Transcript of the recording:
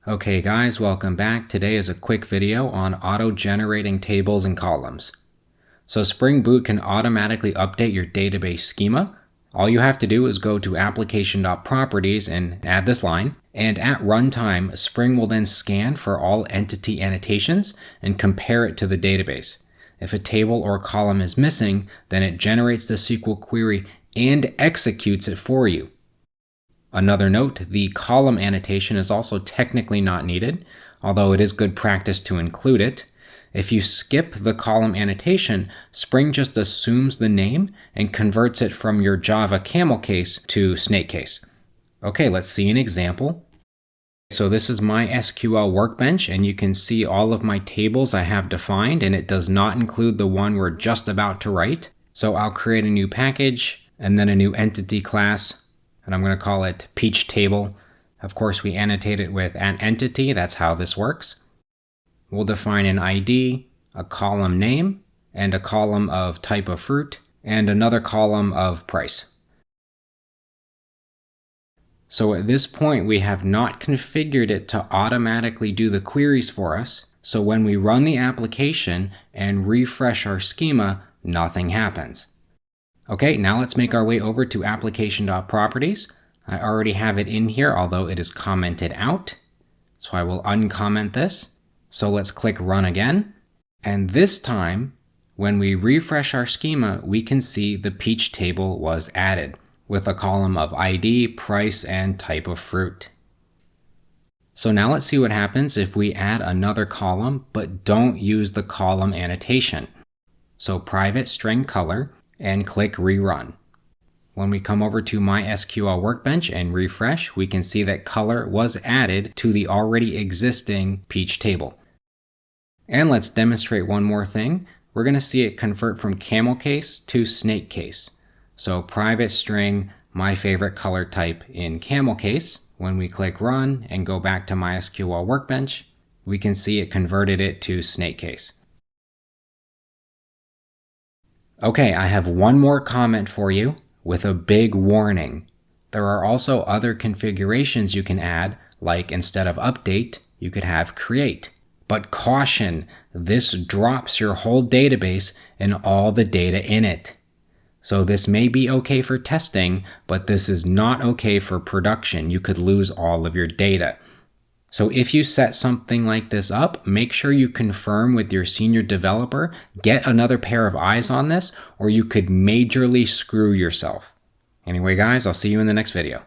Okay guys, welcome back. Today is a quick video on auto-generating tables and columns. So Spring Boot can automatically update your database schema. All you have to do is go to application.properties and add this line. And at runtime, Spring will then scan for all entity annotations and compare it to the database. If a table or column is missing, then it generates the SQL query and executes it for you. Another note, the column annotation is also technically not needed, although it is good practice to include it. If you skip the column annotation, Spring just assumes the name and converts it from your Java camel case to snake case. Okay, let's see an example. So this is my SQL workbench, and you can see all of my tables I have defined, and it does not include the one we're just about to write. So I'll create a new package and then a new entity class, and I'm going to call it Peach Table. Of course, we annotate it with an entity. That's how this works. We'll define an ID, a column name, and a column of type of fruit, and another column of price. So at this point, we have not configured it to automatically do the queries for us. So when we run the application and refresh our schema, nothing happens. Okay, now let's make our way over to application.properties. I already have it in here, although it is commented out. So I will uncomment this. So let's click run again. And this time, when we refresh our schema, we can see the peach table was added with a column of ID, price, and type of fruit. So now let's see what happens if we add another column, but don't use the column annotation. So private string color, and click rerun. When we come over to my SQL workbench and refresh, we can see that color was added to the already existing peach table. And let's demonstrate one more thing. We're going to see it convert from camel case to snake case. So private string, my favorite color type in camel case. When we click run and go back to my SQL workbench, we can see it converted it to snake case. Okay, I have one more comment for you with a big warning. There are also other configurations you can add, like instead of update, you could have create. But caution, this drops your whole database and all the data in it. So this may be okay for testing, but this is not okay for production. You could lose all of your data. So if you set something like this up, make sure you confirm with your senior developer, get another pair of eyes on this, or you could majorly screw yourself. Anyway guys, I'll see you in the next video.